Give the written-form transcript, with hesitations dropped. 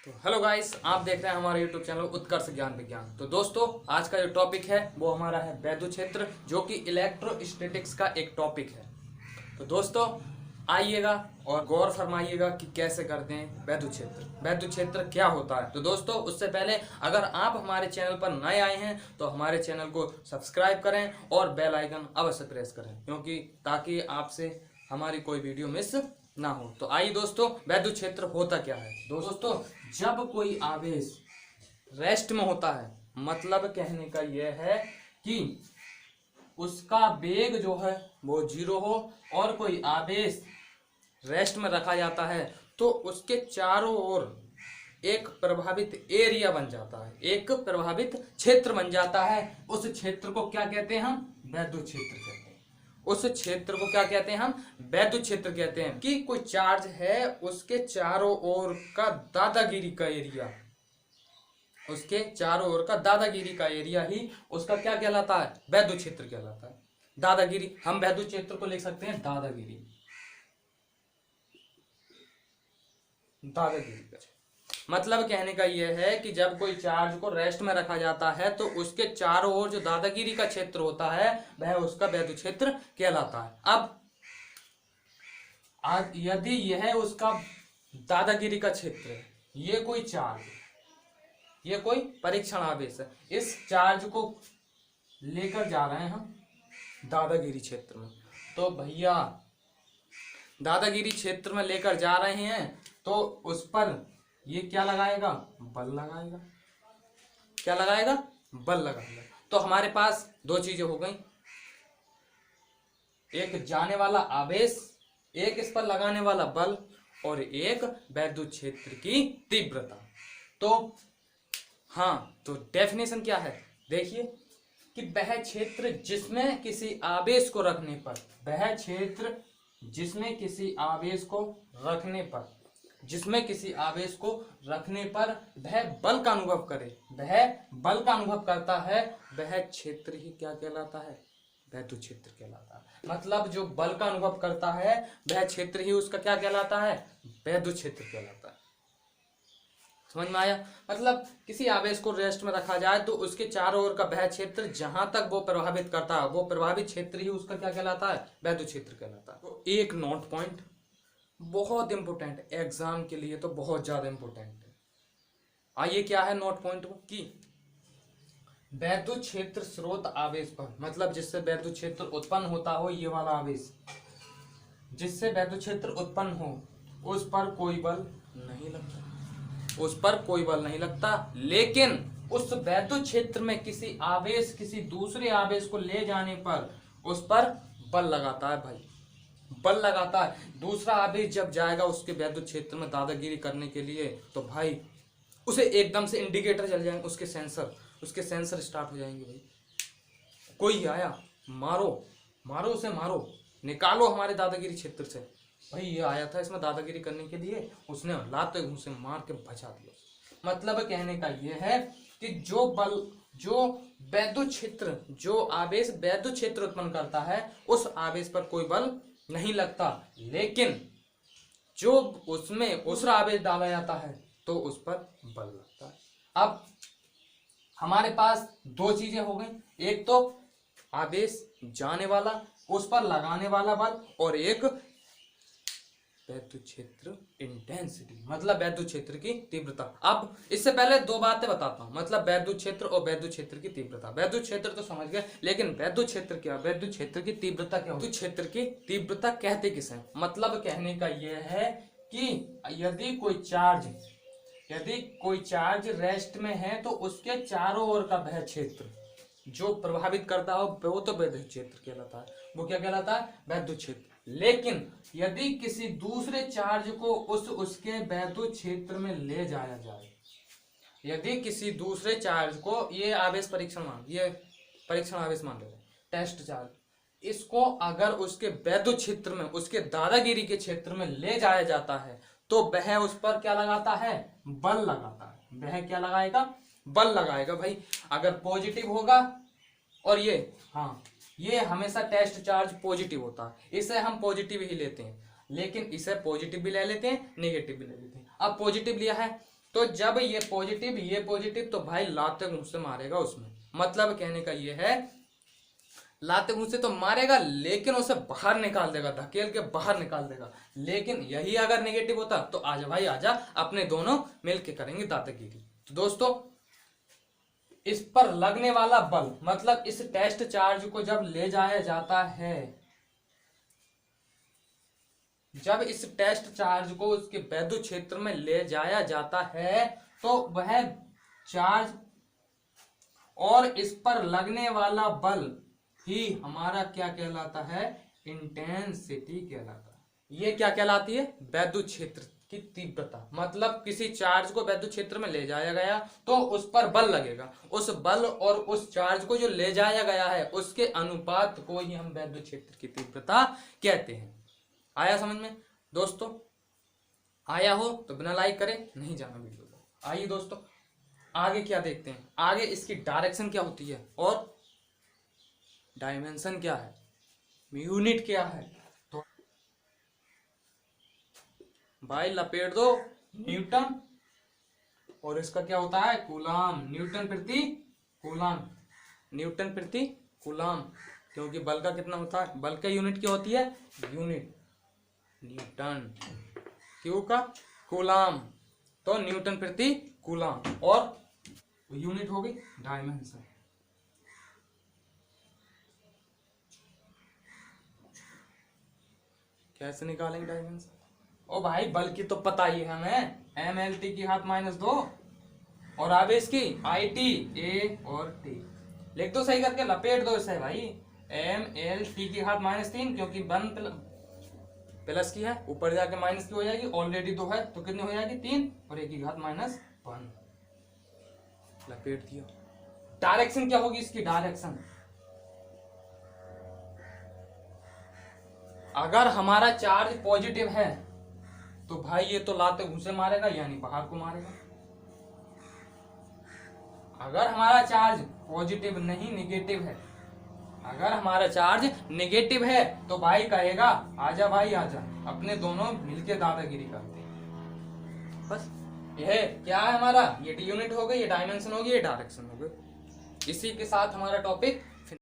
तो hello guys, आप देख रहे हैं हमारे यूट्यूब चैनल उत्कर्ष ज्ञान विज्ञान। तो दोस्तों, आज का जो टॉपिक है वो हमारा है वैद्युत क्षेत्र, जो कि इलेक्ट्रोस्टैटिक्स का एक टॉपिक है। तो दोस्तों आइएगा और गौर फरमाइएगा कि कैसे करते हैं वैद्युत क्षेत्र। वैद्युत क्षेत्र क्या होता है। तो दोस्तों, उससे पहले अगर आप हमारे चैनल पर नए आए हैं तो हमारे चैनल को सब्सक्राइब करें और बेल आइकन अवश्य प्रेस करें, क्योंकि ताकि आपसे हमारी कोई वीडियो मिस ना हो। तो आइए दोस्तों, वैद्युत क्षेत्र होता क्या है। दोस्तों, जब कोई आवेश रेस्ट में होता है, मतलब कहने का यह है कि उसका वेग जो है वो 0 हो और कोई आवेश रेस्ट में रखा जाता है तो उसके चारों ओर एक प्रभावित एरिया बन जाता है, एक प्रभावित क्षेत्र बन जाता है। उस क्षेत्र को क्या कहते हैं हम? वैद्युत क्षेत्र कहते हैं। उस क्षेत्र को क्या कहते हैं हम? वैद्युत क्षेत्र कहते हैं। कि कोई चार्ज है, उसके चारों ओर का दादागिरी का एरिया, उसके चारों ओर का दादागिरी का एरिया ही उसका क्या कहलाता है? वैद्युत क्षेत्र कहलाता है। दादागिरी, हम वैद्युत क्षेत्र को लिख सकते हैं दादागिरी, दादागिरी का। मतलब कहने का यह है कि जब कोई चार्ज को रेस्ट में रखा जाता है तो उसके चारों ओर जो दादागिरी का क्षेत्र होता है वह उसका वैद्युत क्षेत्र कहलाता है। अब यदि यह उसका दादागिरी का क्षेत्र है, ये कोई चार्ज, ये कोई परीक्षण आवेश है, इस चार्ज को लेकर जा रहे हैं हम दादागिरी क्षेत्र में, तो भैया दादागिरी क्षेत्र में लेकर जा रहे हैं तो उस पर ये क्या लगाएगा? बल लगाएगा। क्या लगाएगा? बल लगाएगा। तो हमारे पास दो चीजें हो गई, एक जाने वाला आवेश, एक इस पर लगाने वाला बल, और एक वैद्युत क्षेत्र की तीव्रता। तो हाँ, तो डेफिनेशन क्या है? देखिए कि वह क्षेत्र जिसमें किसी आवेश को रखने पर, वह क्षेत्र जिसमें किसी आवेश को रखने पर, जिसमें किसी आवेश को रखने पर वह बल का अनुभव करे, वह बल का अनुभव करता है, वह क्षेत्र ही क्या कहलाता है? वैद्युत क्षेत्र कहलाता है। मतलब जो बल का अनुभव करता है वह क्षेत्र ही उसका क्या कहलाता है? वैद्युत क्षेत्र कहलाता है। समझ में आया? मतलब किसी आवेश को रेस्ट में रखा जाए तो उसके चारों ओर का वह क्षेत्र जहां तक वो प्रभावित करता है, वो प्रभावित क्षेत्र ही उसका क्या कहलाता है? वैद्युत क्षेत्र कहलाता है। तो एक नोट पॉइंट बहुत इंपोर्टेंट है, एग्जाम के लिए तो बहुत ज्यादा इंपोर्टेंट है। आइए, क्या है नोट पॉइंट कि वैद्युत क्षेत्र स्रोत आवेश पर, मतलब जिससे वैद्युत क्षेत्र उत्पन्न होता हो, ये वाला आवेश जिससे वैद्युत क्षेत्र उत्पन्न हो, उस पर कोई बल नहीं लगता, उस पर कोई बल नहीं लगता। लेकिन उस वैद्युत क्षेत्र में किसी आवेश, किसी दूसरे आवेश को ले जाने पर उस पर बल लगाता है भाई, बल लगाता है। दूसरा आवेश जब जाएगा उसके वैद्युत क्षेत्र में दादागिरी करने के लिए, तो भाई उसे एकदम से इंडिकेटर चल जाएंगे, उसके सेंसर स्टार्ट हो जाएंगे। भाई कोई आया, मारो मारो उसे, मारो, निकालो हमारे दादागिरी क्षेत्र से। भाई ये आया था इसमें दादागिरी करने के लिए, उसने लाते उसे मार के बचा दिया। मतलब कहने का ये है कि जो बल, जो वैद्युत क्षेत्र, जो आवेश वैद्युत क्षेत्र उत्पन्न करता है, उस आवेश पर कोई बल नहीं लगता, लेकिन जो उसमें दूसरा आवेश डाला जाता है तो उस पर बल लगता है। अब हमारे पास दो चीजें हो गई, एक तो आवेश जाने वाला, उस पर लगाने वाला बल, और एक वैद्युत क्षेत्र इंटेंसिटी, मतलब वैद्युत क्षेत्र की तीव्रता। अब इससे पहले दो बातें बताता हूं, मतलब वैद्युत क्षेत्र और वैद्युत क्षेत्र की तीव्रता। वैद्युत क्षेत्र तो समझ गए, लेकिन वैद्युत क्षेत्र क्या? वैद्युत क्षेत्र की तीव्रता क्या? वैद्युत क्षेत्र की तीव्रता कहते किसे हैं? मतलब कहने का यह है कि यदि कोई चार्ज रेस्ट में है तो उसके चारों ओर का वह क्षेत्र जो प्रभावित करता हो वो तो वैद्युत क्षेत्र कहलाता है। वो क्या कहलाता है? वैद्युत क्षेत्र। लेकिन यदि किसी दूसरे चार्ज को उसके वैद्युत क्षेत्र में ले जाया जाए, यदि किसी दूसरे चार्ज को, ये आवेश परीक्षण मान, ये परीक्षण आवेश मान लेते हैं, टेस्ट चार्ज, इसको अगर उसके वैद्युत क्षेत्र में, उसके दादागिरी के क्षेत्र में ले जाया जाता है तो वह उस पर क्या लगाता है? बल लगाता है। वह क्या लगाएगा? बल लगाएगा। भाई अगर पॉजिटिव होगा, और ये हमेशा टेस्ट चार्ज पॉजिटिव होता है, इसे हम पॉजिटिव ही लेते हैं, लेकिन इसे पॉजिटिव भी ले लेते हैं, नेगेटिव भी ले लेते हैं। अब पॉजिटिव लिया है तो जब ये पॉजिटिव तो भाई लाते घूंसे से मारेगा उसमें। मतलब कहने का ये है लाते घूंसे से तो मारेगा लेकिन उसे बाहर निकाल देगा, धकेल के बाहर निकाल देगा। लेकिन यही अगर नेगेटिव होता तो आजा भाई आजा, अपने दोनों मिलके करेंगे दादागिरी। तो दोस्तों इस पर लगने वाला बल मतलब इस टेस्ट चार्ज को जब ले जाया जाता है, जब इस टेस्ट चार्ज को उसके वैद्युत क्षेत्र में ले जाया जाता है तो वह चार्ज और इस पर लगने वाला बल ही हमारा क्या कहलाता है, इंटेंसिटी कहलाता है। ये क्या कहलाती है, वैद्युत क्षेत्र की तीव्रता। मतलब किसी चार्ज को वैद्युत क्षेत्र में ले जाया गया तो उस पर बल लगेगा, उस बल और उस चार्ज को जो ले जाया गया है उसके अनुपात को ही हम वैद्युत क्षेत्र की तीव्रता कहते हैं। आया समझ में दोस्तों? आया हो तो बिना लाइक करे नहीं जाना वीडियो को। आइए दोस्तों आगे क्या देखते हैं, आगे इसकी डायरेक्शन क्या होती है और डायमेंशन क्या है, यूनिट क्या है। तो भाई लपेट दो न्यूटन और इसका क्या होता है कूलाम, न्यूटन प्रति कूलाम, न्यूटन प्रति कूलाम। क्योंकि बल का कितना होता है, बल का यूनिट क्या होती है, यूनिट न्यूटन, क्यू का कूलाम, तो न्यूटन प्रति कूलाम और यूनिट हो गई डायमेंशन। कैसे निकालेंगे डायमेंशन? ओ भाई बल की तो पता ही है हमें, mLT की घात -2 और आवेश की IT A और T। लिख दो सही करके, लपेट दो इसे भाई, mLT की घात -3 क्योंकि 1 प्लस की है, ऊपर जाके माइनस की हो जाएगी, ऑलरेडी 2 है तो कितनी हो जाएगी 3 और 1 की घात -1। लपेट दिया। डायरेक्शन क्या होगी इसकी, डायरेक्शन अगर हमारा चार्ज पॉजिटिव है तो भाई ये तो लाते घूंसे मारेगा यानी बाहर को मारेगा। अगर हमारा चार्ज पॉजिटिव नहीं नेगेटिव है, अगर हमारा चार्ज नेगेटिव है तो भाई कहेगा आजा भाई आजा, अपने दोनों मिलके दादागिरी करते हैं। बस यह क्या है हमारा, ये डी यूनिट हो गई, ये डायमेंशन हो गई, ये डायरेक्शन हो गई। इसी के साथ हमारा टॉपिक